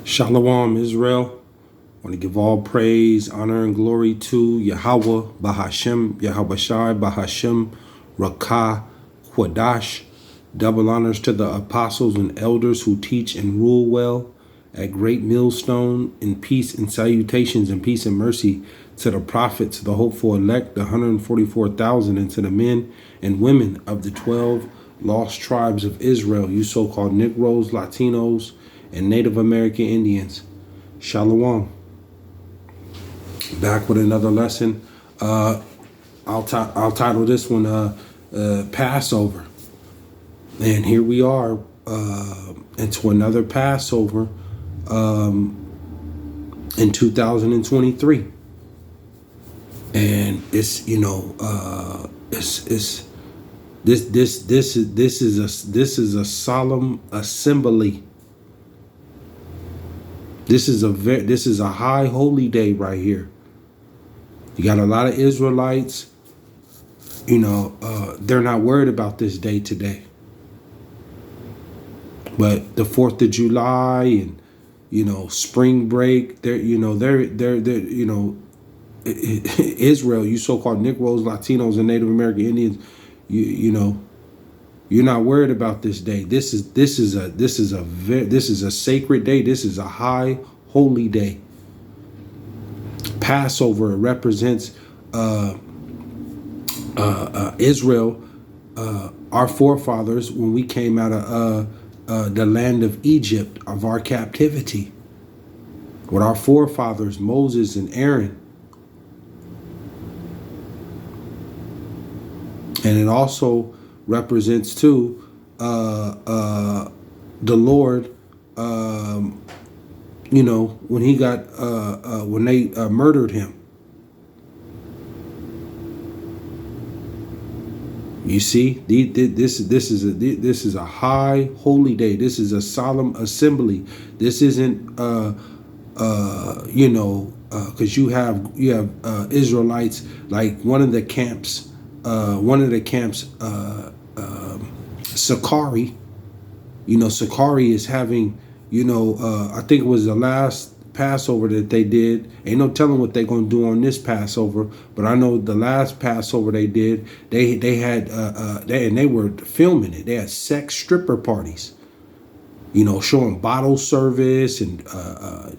Shalom, Israel. I want to give all praise, honor, and glory to Yahawah, BASHAM, YAHAWAHSHI, BASHAM, Rakah, Quadash. Double honors to the apostles and elders who teach and rule well at Great Millstone, in peace and salutations and peace and mercy to the prophets, the hopeful elect, the 144,000, and to the men and women of the 12 lost tribes of Israel, you so-called Negroes, Latinos, and Native American Indians. Shalom. Back with another lesson. I'll title this one Passover. And here we are into another Passover in 2023. And it's, this is a solemn assembly. This is a high holy day right here. You got a lot of Israelites, they're not worried about this day today. But the 4th of July and, spring break, they're Israel, you so-called Negroes, Latinos, and Native American Indians, you're not worried about this day. This is a sacred day. This is a high holy day. Passover represents Israel, our forefathers, when we came out of the land of Egypt, of our captivity, with our forefathers Moses and Aaron. And it also represents too the Lord, when he got when they murdered him. You see, this is a high holy day. This is a solemn assembly. This isn't because you have Israelites, like one of the camps, Sakari. Sakari is having, I think it was the last Passover that they did. Ain't no telling what they're gonna do on this Passover, but I know the last Passover they did, they had and they were filming it. They had sex stripper parties, showing bottle service and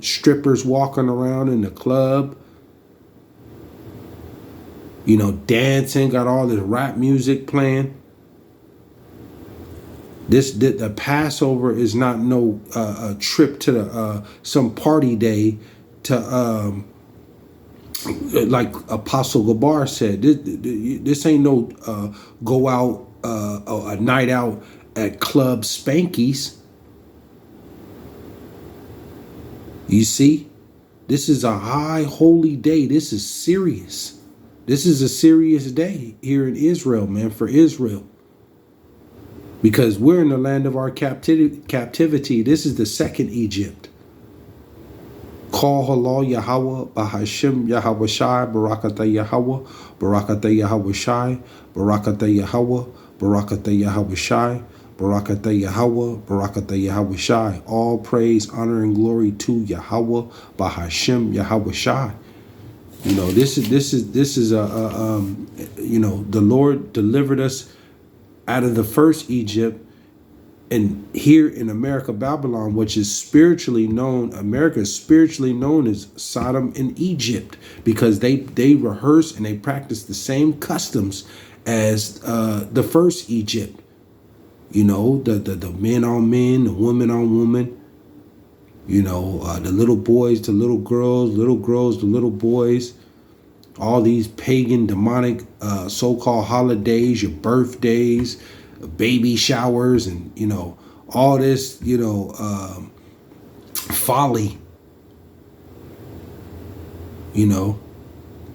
strippers walking around in the club, dancing, got all this rap music playing. The Passover is not no trip to the some party day to like Apostle Gabar said. This ain't no go out a night out at Club Spankies. You see, this is a high holy day. This is serious. This is a serious day here in Israel, man, for Israel. Because we're in the land of our captivity. This is the second Egypt. Call halal Yahawah, BASHAM, YAHAWAHSHI, Barakatah Yahawah, Barakatah YAHAWAHSHI, Barakatah Yahawah, Barakatah YAHAWAHSHI, Barakatah Yahawah, Barakatah YAHAWAHSHI. All praise, honor, and glory to Yahawah, BASHAM, YAHAWAHSHI. This is the Lord delivered us out of the first Egypt, and here in America, Babylon, which is spiritually known, America is spiritually known as Sodom and Egypt, because they rehearse and they practice the same customs as the first Egypt. The men on men, the woman on woman, the little boys to little girls to little boys. All these pagan, demonic, so-called holidays, your birthdays, baby showers, and all this, folly.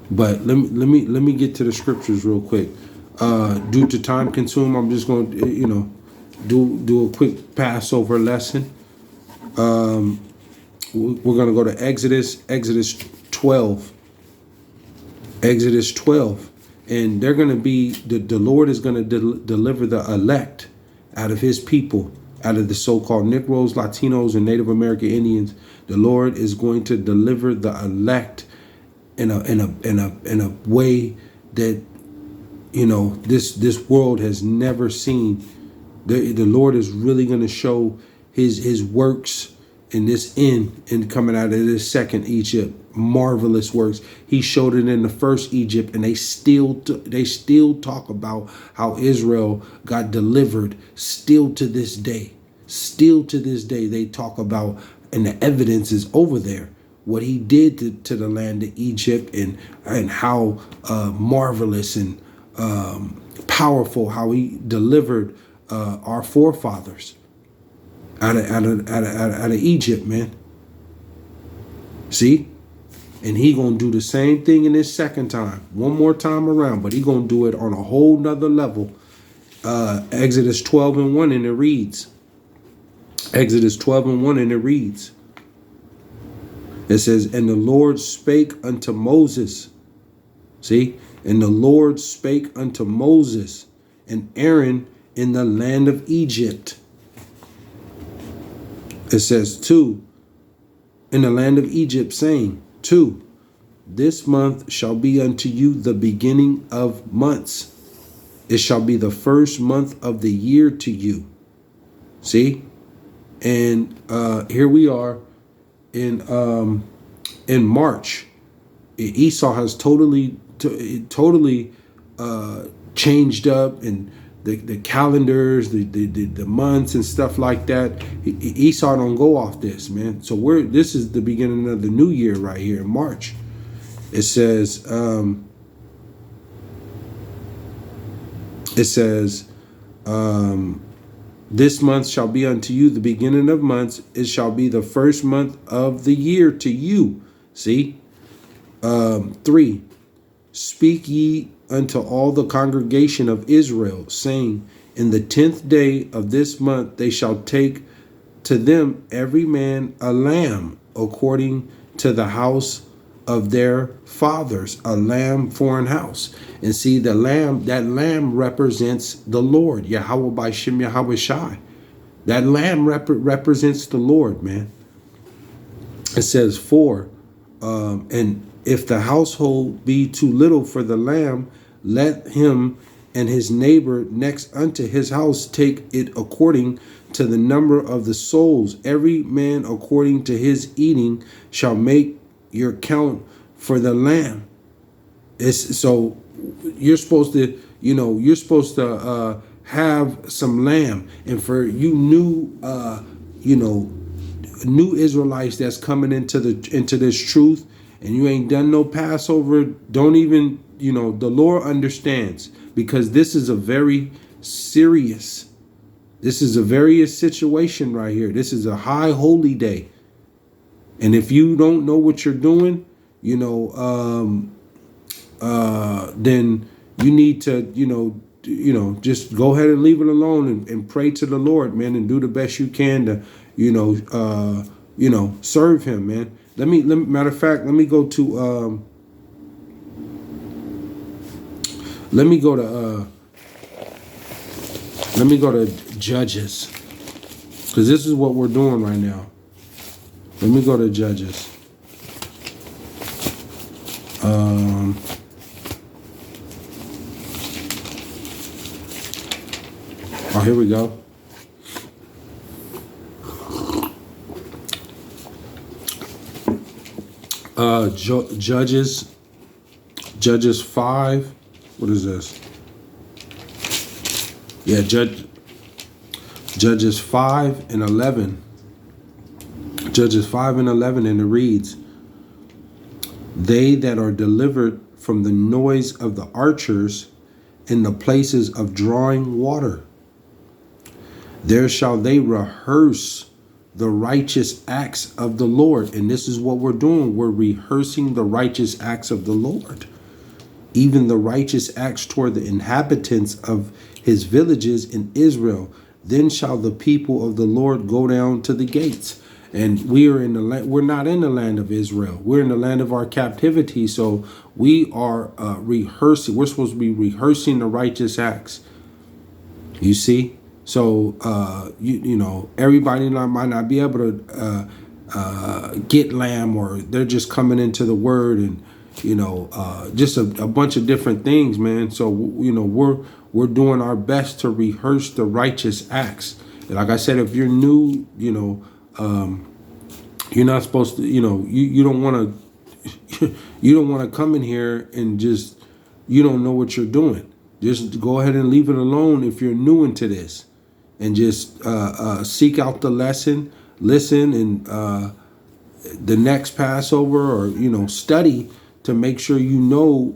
But let me get to the scriptures real quick. Due to time consumed, I'm just going to do a quick Passover lesson. We're going to go to Exodus 12. Exodus 12, and they're going to be, the Lord is going to deliver the elect out of his people out of the so-called Negroes, Latinos, and Native American Indians. The Lord is going to deliver the elect in a way that, you know, this world has never seen. The Lord is really going to show his works in this end and coming out of this second Egypt. Marvelous works. He showed it in the first Egypt, and they still talk about how Israel got delivered. Still to this day, they talk about, and the evidence is over there, what he did to the land of Egypt, and how marvelous and powerful how he delivered our forefathers out of Egypt, man. See? And he gonna do the same thing in this second time, one more time around, but he gonna do it on a whole nother level. Exodus 12:1, and it reads. Exodus 12:1, and it reads. It says, and the Lord spake unto Moses. See? And the Lord spake unto Moses and Aaron in the land of Egypt. It says 2, in the land of Egypt, saying, 2, this month shall be unto you the beginning of months. It shall be the first month of the year to you. See? And here we are in March. Esau has totally changed up, and the calendars, the months and stuff like that. Esau don't go off this, man. So this is the beginning of the new year right here in March. It says this month shall be unto you the beginning of months. It shall be the first month of the year to you. See? 3, speak ye unto all the congregation of Israel, saying, in the 10th day of this month they shall take to them every man a lamb according to the house of their fathers, a lamb for an house. And see, that lamb represents the Lord, YAHAWAHSHI, YAHAWAHSHI. That lamb represents the Lord, man. It says 4, and if the household be too little for the lamb, let him and his neighbor next unto his house take it according to the number of the souls. Every man according to his eating shall make your count for the lamb. So you're supposed to, have some lamb. And for you new Israelites that's coming into this truth, and you ain't done no Passover, don't even, the Lord understands, because this is a very serious situation right here. This is a high holy day. And if you don't know what you're doing, then you need to, just go ahead and leave it alone and pray to the Lord, man, and do the best you can to, serve him, man. Matter of fact, let me go to Judges, because this is what we're doing right now. Let me go to Judges. Here we go. Judges 5. What is this? Yeah, Judges 5 and 11. Judges 5 and 11, and it reads, they that are delivered from the noise of the archers in the places of drawing water, there shall they rehearse the righteous acts of the Lord. And this is what we're doing. We're rehearsing the righteous acts of the Lord, even the righteous acts toward the inhabitants of his villages in Israel. Then shall the people of the Lord go down to the gates. And we are in the land. We're not in the land of Israel. We're in the land of our captivity. So we are rehearsing. We're supposed to be rehearsing the righteous acts. You see? So you know, everybody might not be able to get lamb, or they're just coming into the word, and you know, just a bunch of different things, man. So you know, we're doing our best to rehearse the righteous acts. And like I said, if you're new, you know, you're not supposed to, you know, you don't want to you don't want to come in here and just, you don't know what you're doing. Just go ahead and leave it alone if you're new into this, and just seek out the lesson, listen, and the next Passover, or you know, study to make sure you know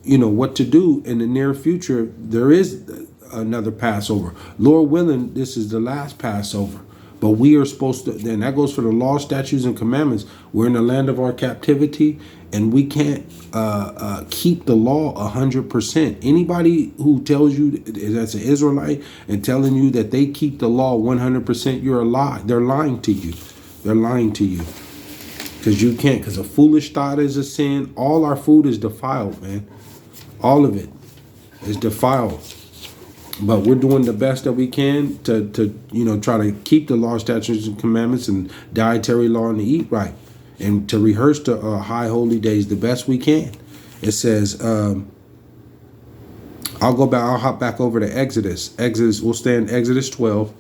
what to do in the near future. There is another Passover. Lord willing, this is the last Passover. But we are supposed to, and that goes for the law, statutes, and commandments. We're in the land of our captivity, and we can't keep the law 100%. Anybody who tells you that's an Israelite and telling you that they keep the law 100%, you're a lie. They're lying to you. They're lying to you. Because you can't, because a foolish thought is a sin. All our food is defiled, man. All of it is defiled. But we're doing the best that we can to you know, try to keep the law, statutes, and commandments, and dietary law, and to eat right, and to rehearse the high holy days the best we can. It says, I'll hop back over to Exodus. We'll stay in Exodus 12.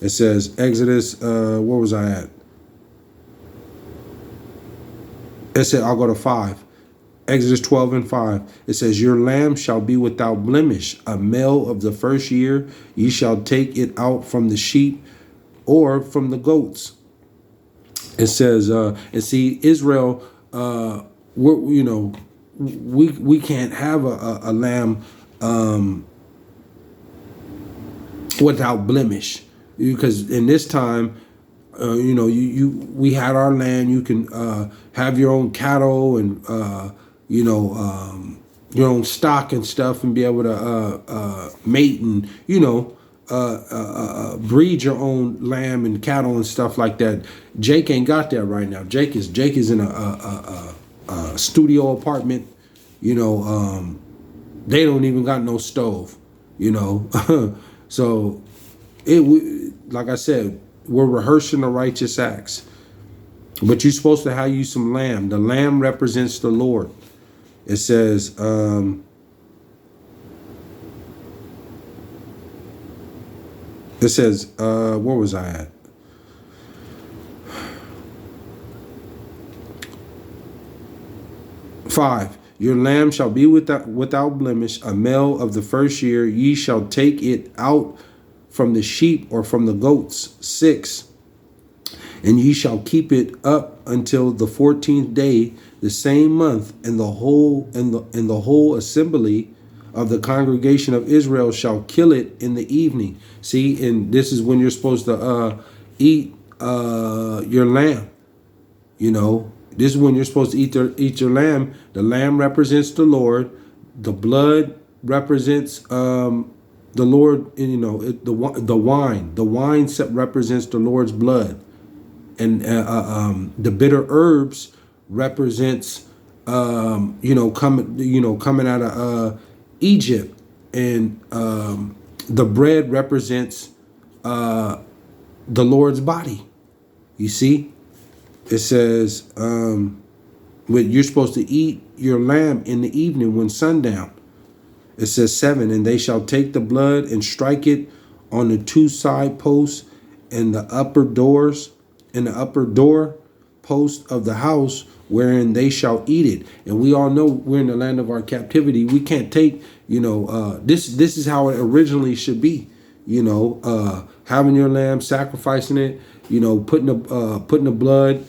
It says, Exodus, where was I at? It said, I'll go to 5. Exodus 12 and 5. It says, your lamb shall be without blemish, a male of the first year. Ye shall take it out from the sheep or from the goats. It says, and see, Israel, you know, we can't have a lamb without blemish, because in this time, you know, we had our land. You can have your own cattle, and you know, your own stock and stuff, and be able to mate, and you know, breed your own lamb and cattle and stuff like that. Jake ain't got that right now. Jake is in a studio apartment. You know, they don't even got no stove. You know, so like I said, we're rehearsing the righteous acts. But you're supposed to have you some lamb. The lamb represents the Lord. It says, where was I at? Five. Your lamb shall be without blemish, a male of the first year. Ye shall take it out from the sheep or from the goats. 6. And ye shall keep it up until the 14th day, the same month, and the whole assembly of the congregation of Israel shall kill it in the evening. See, and this is when you're supposed to eat your lamb. You know, this is when you're supposed to eat your lamb. The lamb represents the Lord. The blood represents the Lord. You know, the wine. The wine represents the Lord's blood. And the bitter herbs represents you know, coming out of Egypt, and the bread represents the Lord's body. You see, it says you're supposed to eat your lamb in the evening when sundown. It says 7, and they shall take the blood and strike it on the 2 side posts and the upper doors. In the upper door post of the house, wherein they shall eat it. And we all know we're in the land of our captivity. We can't take, you know, this is how it originally should be. You know, having your lamb, sacrificing it, you know, putting the blood,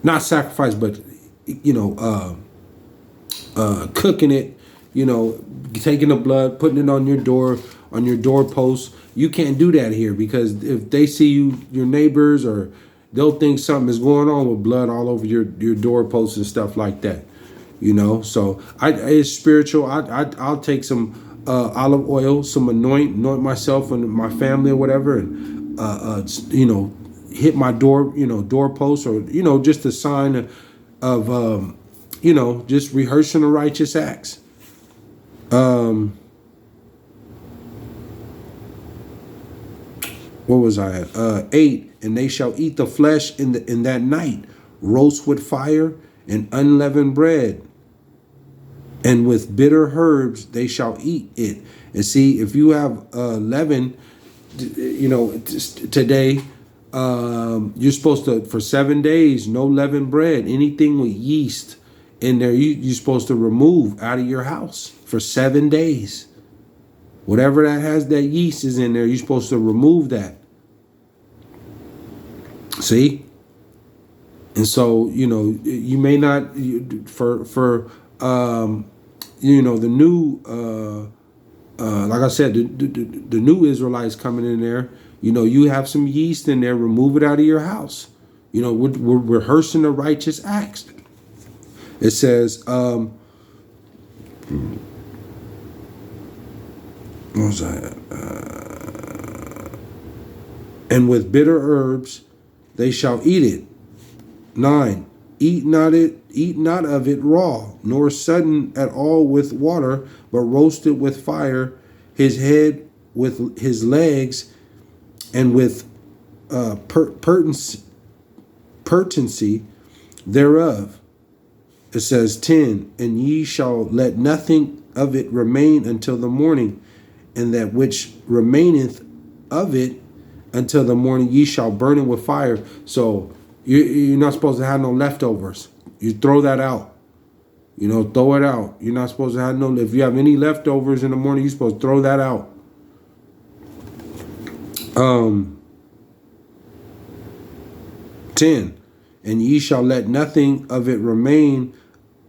not sacrifice, but you know, cooking it, you know, taking the blood, putting it on your doorpost. You can't do that here, because if they see your neighbors, or they'll think something is going on with blood all over your doorposts and stuff like that. You know, so it's spiritual. I'll take some olive oil, some anoint myself and my family or whatever, and you know, hit my doorpost, or you know, just a sign of you know, just rehearsing the righteous acts. Um, what was I at? 8, and they shall eat the flesh in that night, roast with fire and unleavened bread, and with bitter herbs they shall eat it. And see, if you have leaven, today, you're supposed to, for 7 days, no leavened bread. Anything with yeast in there, you're supposed to remove out of your house for 7 days. Whatever that has that yeast is in there, you're supposed to remove that. See? And so, you may not, for the new, like I said, the new Israelites coming in there, you have some yeast in there, remove it out of your house. We're rehearsing the righteous acts. It says, what was that? And with bitter herbs they shall eat it. 9. Eat not of it raw, nor sudden at all with water, but roast it with fire, his head with his legs, and with pertinency thereof. It says 10. And ye shall let nothing of it remain until the morning, and that which remaineth of it until the morning ye shall burn it with fire. So you're not supposed to have no leftovers. You throw that out. Throw it out. You're not supposed to have no, if you have any leftovers in the morning, you're supposed to throw that out. 10. And ye shall let nothing of it remain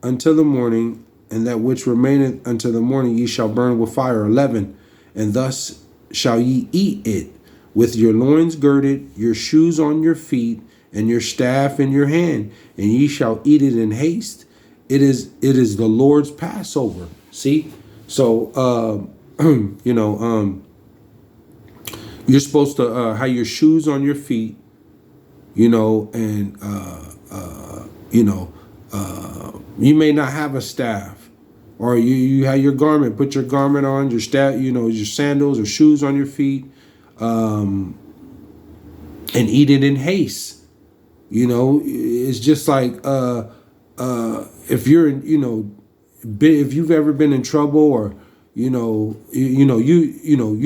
until the morning, and that which remaineth until the morning ye shall burn with fire. 11. And thus shall ye eat it, with your loins girded, your shoes on your feet, and your staff in your hand, and ye shall eat it in haste. It is the Lord's Passover. See? So you're supposed to have your shoes on your feet, and you may not have a staff, or you have your garment. Put your garment on, your staff, your sandals or shoes on your feet, and eat it in haste. It's just like if you're if you've ever been in trouble, or you're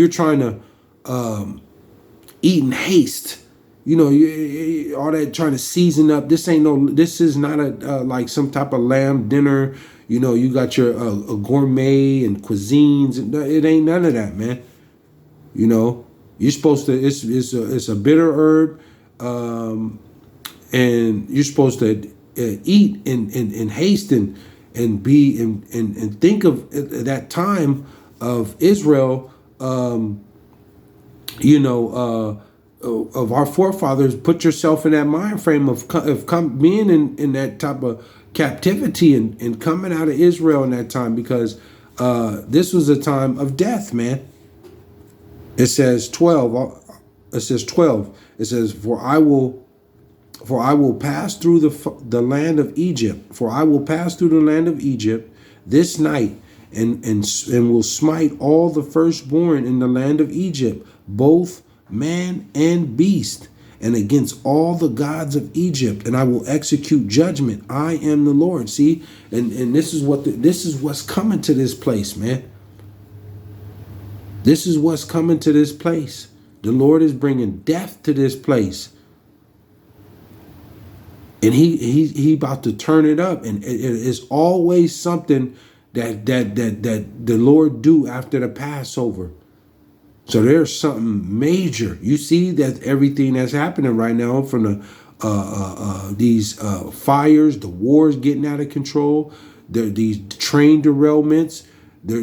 trying to eat in haste. All that trying to season up. This is not a like some type of lamb dinner. You got your gourmet and cuisines. It ain't none of that, man. You're supposed to. It's a bitter herb, and you're supposed to eat in haste and be and think of that time of Israel. Of our forefathers. Put yourself in that mind frame of being in that type of captivity and coming out of Israel in that time, because this was a time of death, man. It says 12. It says 12. It says, for I will pass through the land of Egypt. For I will pass through the land of Egypt this night, and will smite all the firstborn in the land of Egypt, both man and beast, and against all the gods of Egypt, and I will execute judgment. I am the Lord. See, and this is what's coming to this place, man. This is what's coming to this place. The Lord is bringing death to this place, and he about to turn it up. And it is always something that the Lord do after the Passover. So there's something major. You see that everything that's happening right now, from these fires, the wars getting out of control, these train derailments, the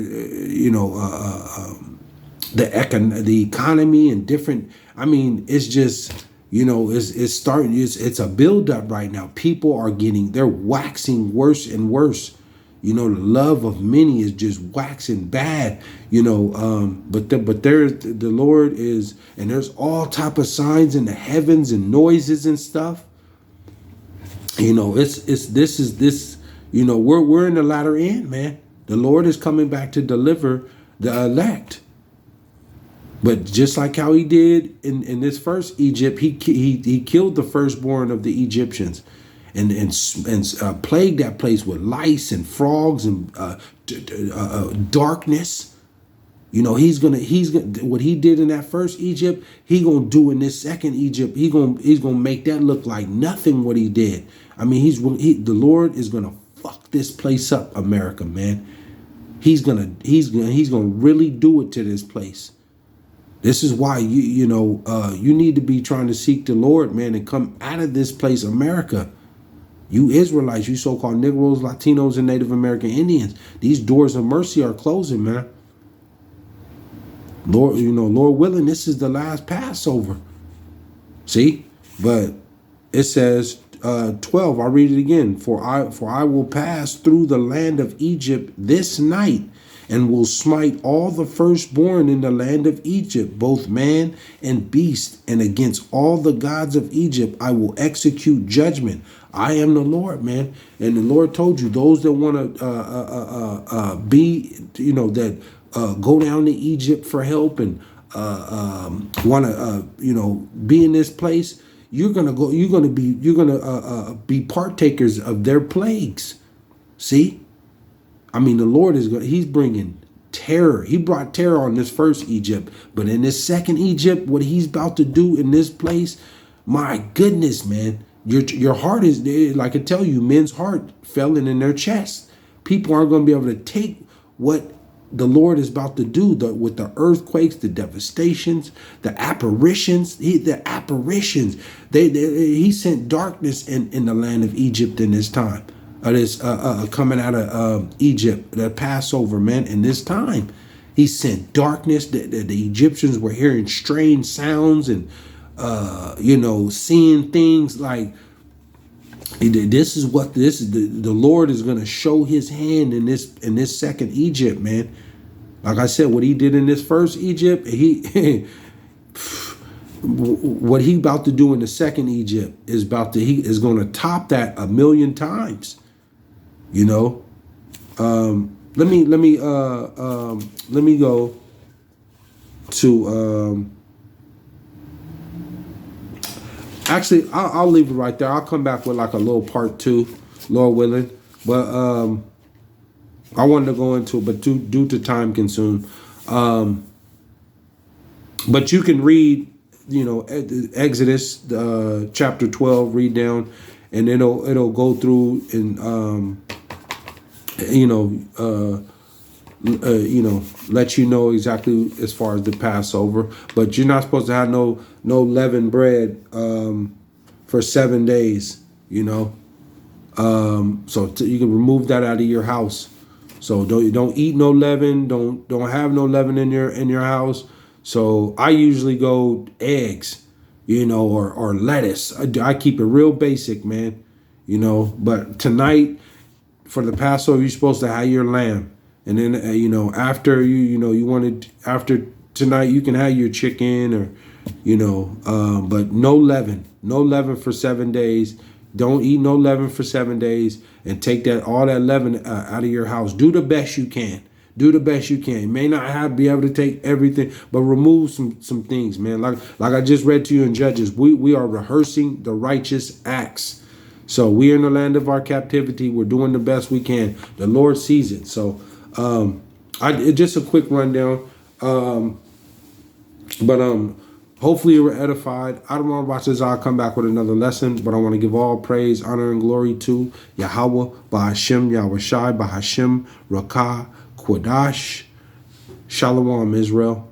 economy and different. I mean, it's just it's starting. It's a buildup right now. People are they're waxing worse and worse. The love of many is just waxing bad, but there's the Lord is, and there's all type of signs in the heavens and noises and stuff. We're in the latter end, man. The Lord is coming back to deliver the elect. But just like how he did in this first Egypt, he killed the firstborn of the Egyptians, and plagued that place with lice and frogs and darkness. You know, he's gonna what he did in that first Egypt, he gonna do in this second Egypt. He's gonna make that look like nothing what he did. I mean, the Lord is gonna fuck this place up, America, man. He's gonna really do it to this place. This is why you need to be trying to seek the Lord, man, and come out of this place, America. You Israelites, you so-called Negroes, Latinos, and Native American Indians, these doors of mercy are closing, man. Lord, Lord willing, this is the last Passover. See? But it says 12, I'll read it again. For I will pass through the land of Egypt this night, and will smite all the firstborn in the land of Egypt, both man and beast, and against all the gods of Egypt I will execute judgment. I am the Lord, man. And the Lord told you, those that want to be, that go down to Egypt for help and want to, be in this place, you're gonna be partakers of their plagues. See? I mean, the Lord he's bringing terror. He brought terror on this first Egypt, but in this second Egypt, what he's about to do in this place, my goodness, man, your heart is, like I tell you, men's heart fell in their chest. People aren't going to be able to take what the Lord is about to do with the earthquakes, the devastations, the apparitions. He sent darkness in the land of Egypt in this time. This coming out of Egypt, the Passover, man. In this time, he sent darkness. The Egyptians were hearing strange sounds and seeing things like this. The Lord is going to show his hand in this second Egypt, man. Like I said, what he did in this first Egypt, what he about to do in the second Egypt is going to top that 1,000,000 times. Let me go to actually I'll leave it right there. I'll come back with like a little part 2, Lord willing. But I wanted to go into it, but due to time consumed. But you can read, Exodus chapter 12, read down, and it'll go through and let you know exactly as far as the Passover. But you're not supposed to have no leavened bread for 7 days. So you can remove that out of your house. So don't eat no leaven. Don't have no leaven in your house. So I usually go eggs, or lettuce. I keep it real basic, man. But tonight, for the Passover, you're supposed to have your lamb, and then after after tonight you can have your chicken or but no leaven for 7 days. Don't eat no leaven for 7 days, and take all that leaven out of your house. Do the best you can. Do the best you can. You may not be able to take everything, but remove some things, man. Like I just read to you in Judges, we are rehearsing the righteous acts. So we are in the land of our captivity. We're doing the best we can. The Lord sees it. So just a quick rundown. But hopefully you were edified. I don't know about this. I'll come back with another lesson, but I want to give all praise, honor, and glory to Yahawah, BASHAM, YAHAWAHSHI, BASHAM, Rakah, Quadash. Shalom, Israel.